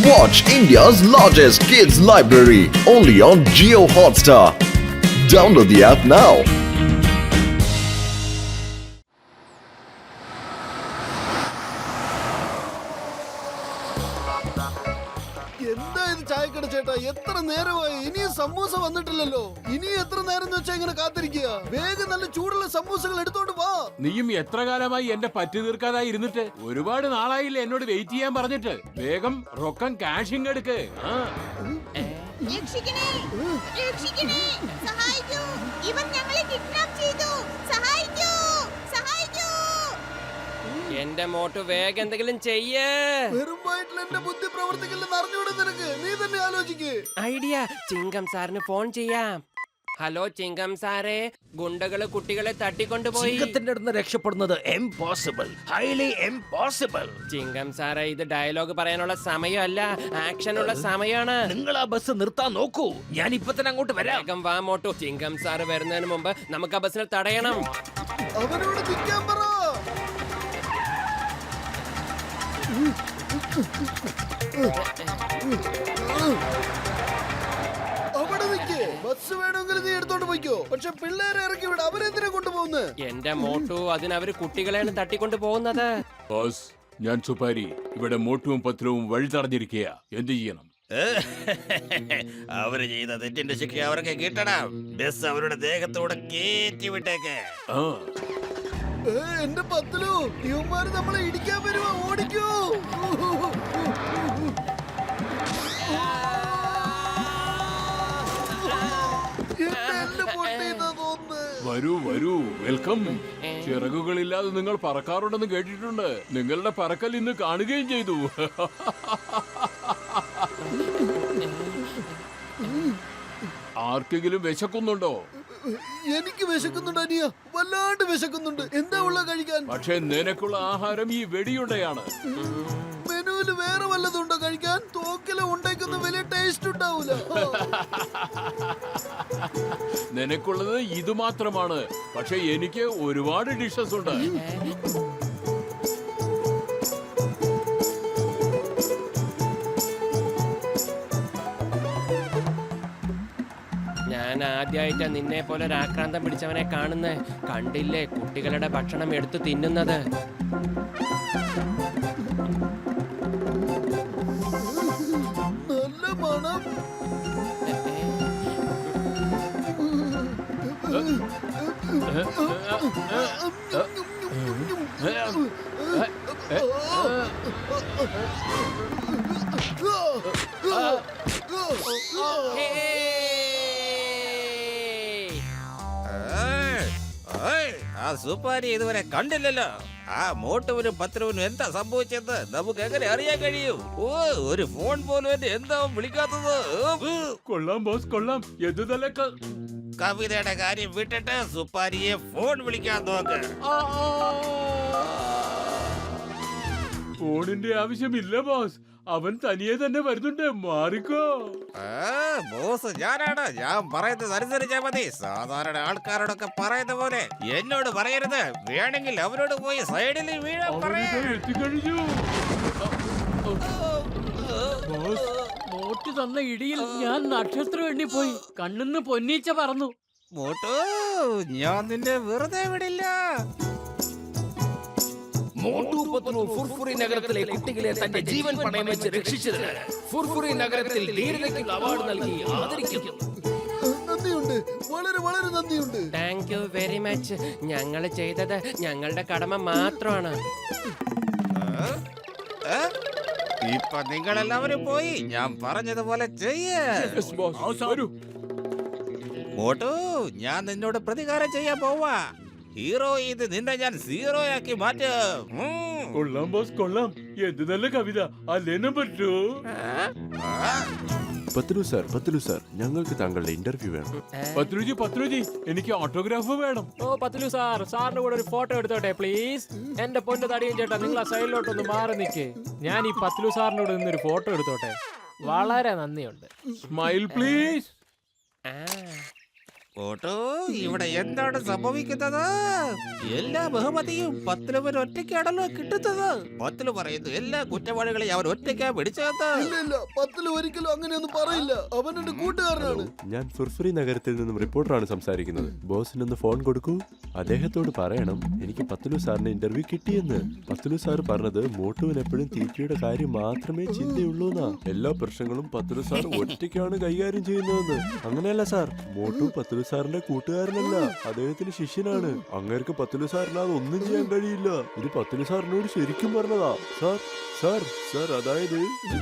Watch India's largest kids library only on Jio Hotstar. Download the app now. എന്താ ഇത് ചായക്കട ചേട്ടാ, എത്ര നേരമായി ഇനിയും സമൂസ വന്നിട്ടില്ലല്ലോ. ഇനി എത്ര നേരം എന്ന് വെച്ചാ ഇങ്ങനെ കാത്തിരിക്കുക? വേഗം നല്ല ചൂടുള്ള സമൂസകൾ എടുത്തോണ്ട് വാ. നീയും എത്ര കാലമായി എന്റെ പറ്റി തീർക്കാതായി ഇരുന്നിട്ട്? ഒരുപാട് നാളായില്ലേ എന്നോട് വെയിറ്റ് ചെയ്യാൻ പറഞ്ഞിട്ട്. വേഗം റൊക്കം കാഷിങ് എടുക്ക്. രക്ഷിക്കണേ, രക്ഷിക്കണേ, സഹായിക്കൂ, ഇവർ ഞങ്ങളെ കിഡ്നാപ്പ് ചെയ്തു, സഹായിക്കൂ, സഹായിക്കൂ. എന്റെ മോട്ട് വേഗം എന്തെങ്കിലും ചെയ്യേ. വെറും വയറ്റിൽ എന്റെ ബുദ്ധി പ്രവർത്തിക്കില്ലെന്ന് അറിഞ്ഞൂടെ നിനക്ക്? നീ തന്നെ ആലോചിക്ക്. ഐഡിയ, ചിങ്കം സാറിന് ഫോൺ ചെയ്യാം. ഹലോ ചിങ്കം സാറേ, ഗുണ്ടകള് കുട്ടികളെ തട്ടിക്കൊണ്ടുപോയി. ചിങ്കത്തിന്റെ അടുത്ത് രക്ഷപ്പെടുന്നത് ഇംപോസിബിൾ, ഹൈലി ഇംപോസിബിൾ. ചിങ്കം സാറേ, ഇത് ഡയലോഗ് പറയാനുള്ള സമയമല്ല, ആക്ഷനുള്ള സമയമാണ്. നിങ്ങൾ ആ ബസ് നിർത്താൻ നോക്കൂ, ഞാൻ ഇപ്പൊ തന്നെ അങ്ങോട്ട് വരാം. വേഗം വാ മോട്ടു. ചിങ്കം സാറ് വരുന്നതിന് മുമ്പ് നമുക്ക് ആ ബസ്സിനെ തടയണം. അവനോട് നിൽക്കാൻ പറ. അവിടെ നിൽക്കേ. ബസ് വേണമെങ്കിൽ നീ എടുത്തോണ്ട് പോയിക്കോ, പക്ഷെ പിള്ളേരെ ഇറക്കി വിട. അവരെന്തിനാ കൊണ്ടുപോകുന്നത്? എന്റെ മോട്ടു, അതിനവര് കുട്ടികളെയാണ് തട്ടിക്കൊണ്ടു പോകുന്നത്. ബോസ്, ഞാൻ സുപാരി. ഇവിടെ മോട്ടുവും പത്രവും വഴി തടഞ്ഞിരിക്കുക. എന്ത് ചെയ്യണം? അവര് ചെയ്ത തെറ്റിന്റെ ശിക്ഷ അവർക്ക് കിട്ടണം. ബസ് അവരുടെ ദേഹത്തോടെ കേറ്റി വിട്ടേക്ക്. എന്റെ പത്തിലു, ഇവന്മാര് നമ്മളെ ഇടിക്കാൻ വരുവാ. ഓടിക്കോ. വരൂ വരൂ, വെൽക്കം. ചിറകുകളില്ലാതെ നിങ്ങൾ പറക്കാറുണ്ടെന്ന് കേട്ടിട്ടുണ്ട്. നിങ്ങളുടെ പറക്കൽ ഇന്ന് കാണുകയും ചെയ്തു. ആർക്കെങ്കിലും വിശക്കുന്നുണ്ടോ? എനിക്ക് വിശക്കുന്നുണ്ട് അനിയ, വല്ലാണ്ട് വിശക്കുന്നുണ്ട്. എന്താ ഉള്ള കഴിക്കാൻ? പക്ഷെ നിനക്കുള്ള ആഹാരം ഈ വെടിയുണ്ടയാണ്. മെനുവില് വേറെ വല്ലതുണ്ടോ കഴിക്കാൻ? തോക്കിലെ ഉണ്ടയ്ക്കൊന്നും വലിയ ടേസ്റ്റ് ഉണ്ടാവൂല. നിനക്കുള്ളത് ഇത് മാത്രമാണ്, പക്ഷെ എനിക്ക് ഒരുപാട് ഡിഷസ് ഉണ്ട്. ഞാൻ ആദ്യമായിട്ടാ നിന്നെ പോലെ ഒരു ആക്രാന്തം പിടിച്ചവനെ കാണുന്നേ. കണ്ടില്ലേ കുട്ടികളുടെ ഭക്ഷണം എടുത്തു തിന്നുന്നത്? നല്ല മണം. ആ സുപ്പാരി ഇതുവരെ കണ്ടില്ലല്ലോ. ആ മോട്ടുവിനും പത്രവിനും എന്താ സംഭവിച്ചത് നമുക്ക് എങ്ങനെ അറിയാൻ കഴിയും? ഓ, ഒരു ഫോൺ പോലും എന്നെ എന്താ വിളിക്കാത്തത്? കൊള്ളാം ബോസ്, കൊള്ളാം. എന്ത് നല്ല കവിതയുടെ കാര്യം വിട്ടിട്ട് സുപ്പാരിയെ ഫോൺ വിളിക്കാൻ നോക്ക്. ഫോണിന്റെ ആവശ്യമില്ല ബോസ്, അവൻ തനിയെ തന്നെ വരുന്നുണ്ട്. മാറിക്കോ. ബോസ് ഞാനാണ്. ഞാൻ പറയുന്നത് അനുസരിച്ചാ മതി. സാധാരണ ആൾക്കാരോടൊക്കെ പറയുന്ന പോലെ എന്നോട് പറയരുത്. വേണമെങ്കിൽ അവരോട് പോയി സൈഡിൽ വീഴാൻ പറയാം. എത്തിക്കഴിഞ്ഞു. മോട്ട് തന്ന ഇടിയിൽ ഞാൻ നക്ഷത്രം എണ്ണിപ്പോയി. കണ്ണിന്ന് പൊന്നീച്ച പറന്നു. മോട്ടു, ഞാൻ നിന്നെ വെറുതെ വിടില്ല. മോട്ടു പത്ലു ഫുർഫുറി നഗരത്തിലെ കുട്ടികളെ തന്റെ ജീവൻ പണയം വെച്ച് രക്ഷിച്ചതിന് ഫുർഫുറി നഗരത്തിൽ ധീരതയ്ക്കുള്ള അവാർഡ് നൽകി ആദരിക്കുന്നു. നന്ദിയുണ്ട്, വളരെ വളരെ നന്ദിയുണ്ട്. Thank you very much. ഞങ്ങൾ ചെയ്തത് ഞങ്ങളുടെ കടമ മാത്രമാണ്. ഇപ്പൊ നിങ്ങളെല്ലാവരും പോയി ഞാൻ പറഞ്ഞതുപോലെ ചെയ്യേ. മോട്ടു, ഞാൻ നിന്നോട് പ്രതികാരം ചെയ്യാൻ പോവാ. ഹീറോ ഇത് നിന്നെ ഞാൻ സീറോ ആക്കി മാറ്റും. കൊള്ളാം ബോസ്, കൊള്ളാം. എന്ത് നല്ല കവിത അല്ലേനും പറ്റൂ. പത്ലു സാർ, ഞങ്ങൾക്ക് താങ്കളുടെ ഇന്റർവ്യൂ വേണം. പത്രുജി, എനിക്ക് ഓട്ടോഗ്രാഫ് വേണം. ഓ പത്ലു സാർ, സാറിന്റെ കൂടെ ഒരു ഫോട്ടോ എടുത്തോട്ടെ പ്ലീസ്. എന്റെ പൊന്നു തടിയും ചേട്ടാ, നിങ്ങൾ ആ സൈഡിലോട്ടൊന്ന് മാറി നിൽക്കേ. ഞാൻ ഈ പത്ലു സാറിന്റെ കൂടെ നിന്നൊരു ഫോട്ടോ എടുത്തോട്ടെ. വളരെ നന്ദിയുണ്ട്. Smile please. ഓട്ടോ ഇവിടെ എന്താണ് സംഭവിക്കുന്നത്? എല്ലാ ബഹുമതിയും പത്തിലവൻ ഒറ്റയ്ക്കാണല്ലോ കിട്ടുന്നത്. പത്തില് പറയുന്നു എല്ലാ കുറ്റവാളികളെയും അവൻ ഒറ്റയ്ക്കാ പിടിച്ചത്. ഇല്ല ഇല്ല, പത്തില് ഒരിക്കലും അങ്ങനെയൊന്നും പറയില്ല. അവൻ എന്റെ കൂട്ടുകാരനാണ്. ഞാൻ ഫുർഫുറി നഗരത്തിൽ നിന്നും റിപ്പോർട്ടറാണ് സംസാരിക്കുന്നത്. ബോസിനൊന്ന് ഫോൺ കൊടുക്കൂ. അദ്ദേഹത്തോട് പറയണം എനിക്ക് പത്തുലു സാറിന് ഇന്റർവ്യൂ കിട്ടിയെന്ന്. പത്തുലു സാർ പറഞ്ഞത് മോട്ടുവിന് എപ്പോഴും തീറ്റയുടെ കാര്യം മാത്രമേ ചിന്തയുള്ളൂന്നാ. എല്ലാ പ്രശ്നങ്ങളും പത്തുലു സാർ ഒറ്റയ്ക്കാണ് കൈകാര്യം ചെയ്യുന്നതെന്ന്. അങ്ങനെയല്ല സാർ, മോട്ടു പത്തുലു സാറിന്റെ കൂട്ടുകാരനല്ല, അദ്ദേഹത്തിന് ശിഷ്യനാണ്. അങ്ങേർക്ക് പത്തുലു സാറിനത് ഒന്നും ചെയ്യാൻ കഴിയില്ല. ഇത് പത്തുലു സാറിനോട് ശരിക്കും പറഞ്ഞതാ സാർ. സാർ സാർ അതായത്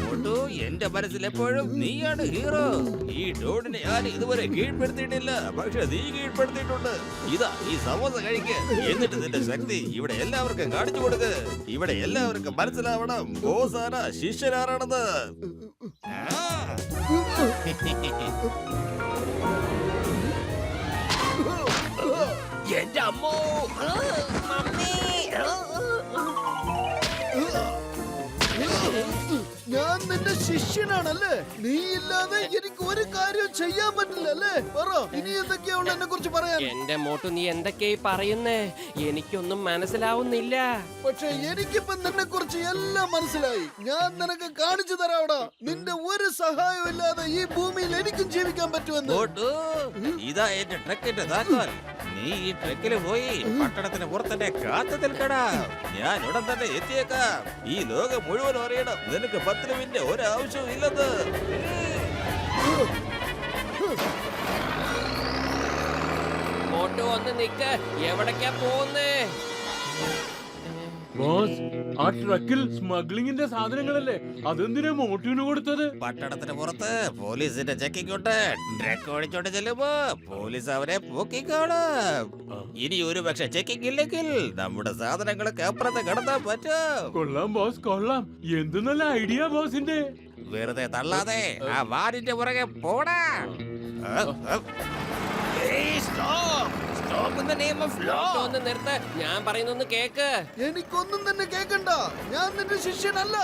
ഓട്ടോ എന്റെ മനസ്സിൽ എപ്പോഴും നീയാണ് ഹീറോ. ഈ ഡോഡിനെ ഞാൻ ഇതുവരെ കീഴ്പ്പെടുത്തിയിട്ടില്ല, പക്ഷെ നീ കീഴ്പ്പെടുത്തിയിട്ടുണ്ട്. ഇതാ ഈ സമോസ കഴിക്ക്, എന്നിട്ട് നിന്റെ ശക്തി ഇവിടെ എല്ലാവർക്കും കാണിച്ചു കൊടുക്ക്. ഇവിടെ എല്ലാവർക്കും മനസ്സിലാവണം ബോസാന ശിഷ്യനാരാണെന്ന്. എന്റെ അമ്മോ, ഞാൻ നിന്റെ ശിഷ്യനാണല്ലേ? നീ ഇല്ലാതെ എനിക്ക് ഒരു കാര്യം ചെയ്യാൻ പറ്റില്ല അല്ലേ? പറ, ഇനി എന്തൊക്കെയാ ഉള്ള എന്നെ കുറിച്ച് പറയാൻ? എന്റെ മോട്ടു നീ എന്തൊക്കെയായി പറയുന്നേ? എനിക്കൊന്നും മനസ്സിലാവുന്നില്ല. പക്ഷെ എനിക്കിപ്പം നിന്നെ കുറിച്ച് എല്ലാം മനസ്സിലായി. ഞാൻ നിനക്ക് കാണിച്ചു തരാവടാ. നിന്റെ ഒരു സഹായം ഇല്ലാതെ ഈ ഭൂമിയിൽ എനിക്കും ജീവിക്കാൻ പറ്റുമെന്ന്. ഓട്ടോ ഇതാ എന്റെ ട്രക്കിന്റെ താക്കോൽ. നീ ഈ ട്രക്കില് പോയി പട്ടണത്തിന് പുറത്തന്നെ കാത്തു നിൽക്കടാ. ഞാൻ ഉടൻ തന്നെ എത്തിയേക്കാം. ഈ ലോകം മുഴുവൻ അറിയണം നിനക്ക് 10 മിനിറ്റ് ഒരാവശ്യവും ഇല്ലെന്ന്. മോട്ടു ഒന്ന് നിക്ക്, എവിടേക്കാ പോകുന്നേ? ബോസ്, ആ ട്രക്കിൽ സ്മഗ്ലിങ്ങിന്റെ സാധനങ്ങളല്ലേ, അതെന്തിനാ മോട്ടുവിന് കൊടുത്തത്? പട്ടണത്തിന് പുറത്ത് പോലീസിന്റെ ചെക്കിംഗ് ഉണ്ട്. ട്രക്ക് ഓടിച്ചോണ്ട് ചെല്ലുമ്പോ പോലീസ് അവരെ പൊക്കിക്കാണും. ഇനി ഒരു പക്ഷെ ചെക്കിംഗ് ഇല്ലെങ്കിൽ നമ്മുടെ സാധനങ്ങളൊക്കെ അപ്പുറത്ത് കടത്താൻ പറ്റും. കൊള്ളാം ബോസ്, കൊള്ളാം. എന്ത് നല്ല ഐഡിയ ബോസിന്റെ. വെറുതെ തള്ളാതെ ആ വാരിന്റെ പുറകെ പോടാ. മോട്ടു ഒന്ന് നിർത്ത്, ഞാൻ പറയുന്നൊന്ന് കേക്ക്. എനിക്കൊന്നും തന്നെ കേക്കണ്ട. ഞാൻ നിന്റെ ശിഷ്യനല്ല.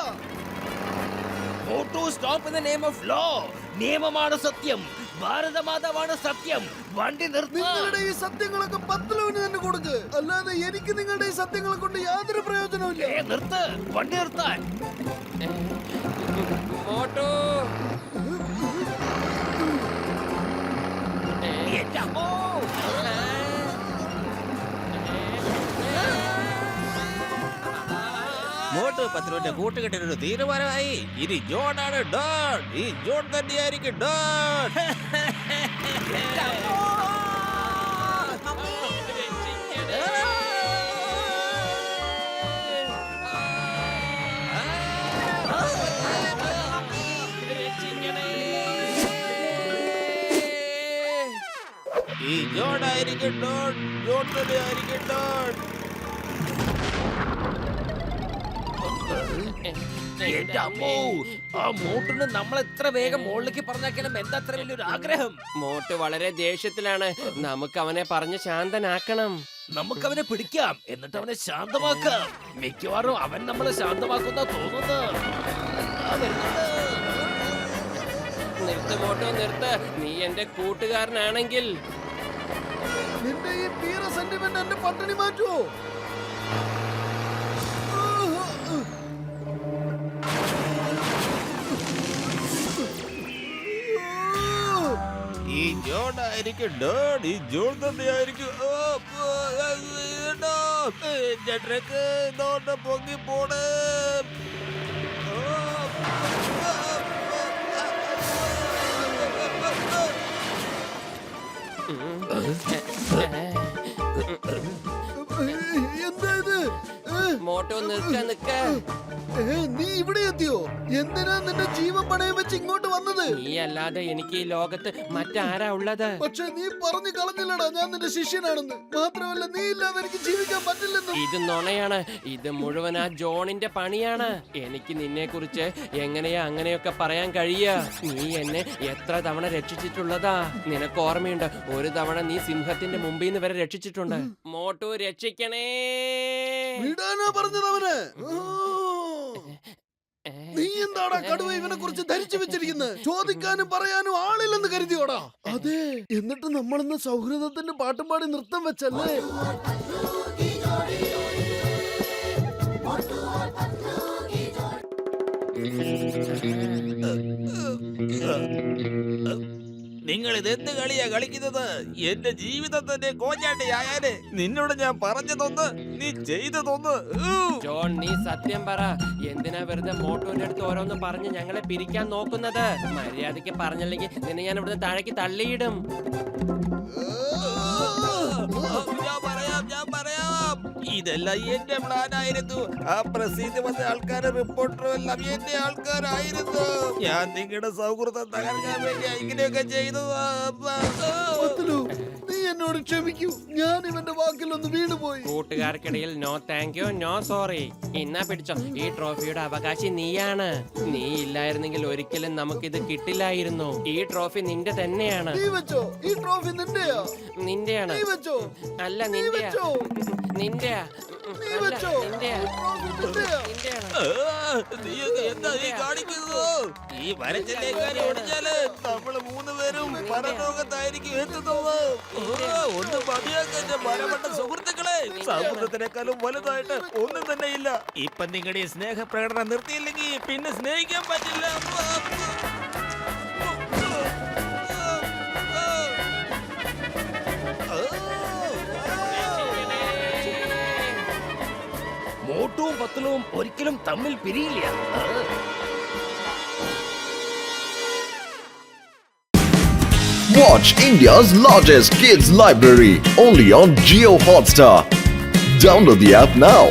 Motu stop in the name of law. നിയമമാണ് സത്യം, ഭാരതമാതാവാണ് സത്യം. വണ്ടി നിർത്തുക. നിങ്ങളുടെ ഈ സത്യങ്ങളൊക്കെ പത്തുലവിന് തന്നെ കൊടുക്ക്. അല്ലാതെ എനിക്ക് നിങ്ങളുടെ ഈ സത്യങ്ങളെ കൊണ്ട് യാതൊരു പ്രയോജനവും ഇല്ല. നിർത്ത്, വണ്ടി നിർത്താൻ. മോട്ടു എന്റെ അമ്മോ, മോട്ടു പത്രോന്റെ കൂട്ടുകെട്ടിനൊരു തീരുമാനമായി. ഇനി ജോണാണ് ഡോൺ. ഈ ജോൺ തന്നെയായിരിക്കും ഡോൺ. ഈ ജോണായിരിക്കും ഡോൺ. ജോൺ തന്നെയായിരിക്കും ഡോൺ. എന്റെ അമ്മോ, ആ മോട്ടിന് നമ്മൾ എത്ര വേഗം മുകളിലേക്ക് പറഞ്ഞേക്കണം. എന്താ അത്ര വലിയൊരു ആഗ്രഹം? മോട്ടു വളരെ ദേഷ്യത്തിലാണ്. നമുക്ക് അവനെ പറഞ്ഞ് ശാന്തനാക്കണം. നമുക്ക് അവനെ പിടിക്കാം, എന്നിട്ട് അവനെ ശാന്തമാക്കാം. മിക്കവാറും അവൻ നമ്മളെ ശാന്തമാക്കുന്ന തോന്നുന്നു. നിർത്ത് മോട്ടു, നിർത്ത്. നീ എന്റെ കൂട്ടുകാരനാണെങ്കിൽ നിന്റെ ഈ പീറ സെന്റിമെന്റ് എന്റെ പട്ടിണി മാറ്റുവോ? ഈ ജോൺ ആയിരിക്കും ഡോൺ. ഈ ജോൺ തന്നെയായിരിക്കും. എന്റെ ട്രക്ക് ഇതോണ്ട് പൊങ്ങി പോണേ. എന്താ ഇത്? മോട്ടു നിക്ക. നീ ഇവിടെ എത്തിയോ? എന്തിനാ നിന്റെ ജീവൻ പണയം വെച്ച് ഇങ്ങോട്ട് വന്നത്? നീ അല്ലാതെ എനിക്ക് ഈ ലോകത്ത് മറ്റാരാ ഉള്ളത്? പക്ഷെ നീ പറഞ്ഞു കളഞ്ഞില്ലടാ ഞാൻ നിന്റെ ശിഷ്യനാണെന്ന്. മാത്രമല്ല നീ ഇല്ലാതെ എനിക്ക് ജീവിക്കാൻ പറ്റില്ലെന്ന്. ഇത് നുണയാണ്. ഇത് മുഴുവൻ ആ ജോണിന്റെ പണിയാണ്. എനിക്ക് നിന്നെ കുറിച്ച് എങ്ങനെയാ അങ്ങനെയൊക്കെ പറയാൻ കഴിയുക? നീ എന്നെ എത്ര തവണ രക്ഷിച്ചിട്ടുള്ളതാ നിനക്ക് ഓർമ്മയുണ്ട്? ഒരു തവണ നീ സിംഹത്തിന്റെ മുമ്പിൽ നിന്ന് വരെ രക്ഷിച്ചിട്ടുണ്ട്. മോട്ടു രക്ഷിക്കണേ. വിടാനാ പറഞ്ഞത് അവന്. നീ എന്താടാ കടുവ ഇവനെ കുറിച്ച് ധരിച്ചു വെച്ചിരിക്കുന്നത്? ചോദിക്കാനും പറയാനും ആളില്ലെന്ന് കരുതിയോടാ? അതെ, എന്നിട്ട് നമ്മളിന്ന് സൗഹൃദത്തിന്റെ പാട്ടും പാടി നൃത്തം വെച്ചല്ലേ? നിങ്ങൾ ഇതെന്ത് കളിയാ കളിക്കുന്നത്? എന്റെ ജീവിതം തന്നെ കോഞ്ഞാട്ടിയായാലേ നിന്നോട് ഞാൻ പറഞ്ഞതൊന്ന്, നീ ചെയ്തതൊന്ന്. ജോൺ, നീ സത്യം പറ. എന്തിനാ വെറുതെ മോട്ടോന്റെ അടുത്ത് ഓരോന്ന് പറഞ്ഞ് ഞങ്ങളെ പിരിക്കാൻ നോക്കുന്നത്? മര്യാദയ്ക്ക് പറഞ്ഞില്ലെങ്കിൽ നിന്നെ ഞാൻ ഇവിടുന്ന് താഴേക്ക് തള്ളിയിടും. ഞാൻ പറയാം, ഇതെല്ലാം എന്റെ പ്ലാനായിരുന്നു. ആ പ്രസിദ്ധി വന്ന ആൾക്കാരും റിപ്പോർട്ടറും എല്ലാം എന്റെ ആൾക്കാരായിരുന്നു. ഞാൻ നിങ്ങളുടെ സൗഹൃദം തകർക്കാൻ വേണ്ടി ഇങ്ങനെയൊക്കെ ചെയ്തത്. പത്ലു, നീ എന്നോട് ക്ഷമിക്കൂ. ഞാൻ ഇവന്റെ വാക്കിലൊന്ന് വീണുപോയി. കൂട്ടുകാർക്കിടയിൽ no thank you, no sorry. ഇന്നാ പിടിച്ചോ, ഈ ട്രോഫിയുടെ അവകാശി നീയാണ്. നീ ഇല്ലായിരുന്നെങ്കിൽ ഒരിക്കലും നമുക്കിത് കിട്ടില്ലായിരുന്നു. ഈ ട്രോഫി നിന്റെ തന്നെയാണ്. നീ വെച്ചോ, ഈ ട്രോഫി നിന്റെയാ? നിന്റെയാണ്. നീ വെച്ചോ. അല്ല, നീ നിന്റെയാ. വെച്ചോ. നിന്റെയാ. നീ അല്ല, വെച്ചോ. നിന്റെയാ. ട്രോഫി നിന്റെയാ. നിന്റെയാണ്. നീയൊക്കെ എന്താ ഈ കാണിക്കുന്നത്? ഈ വരച്ചിലേക്കാരി ഓടിച്ചാല് നമ്മള് 3 പേരും പരലോകത്തായിരിക്കും എത്തുന്നത്. ഒന്ന് മതിയാക്കന്റെ മരപ്പെട്ട സുഹൃത്തുക്കളെ, സൗഹൃദത്തിനേക്കാളും വലുതായിട്ട് ഒന്നും തന്നെ ഇല്ല. ഇപ്പൊ നിങ്ങളുടെ ഈ സ്നേഹപ്രകടനം നിർത്തിയില്ലെങ്കിൽ പിന്നെ സ്നേഹിക്കാൻ പറ്റില്ല. മോട്ടുവും പത്തലും ഒരിക്കലും തമ്മിൽ പിരിയില്ല. Watch India's largest kids library only on Jio Hotstar. Download the app now.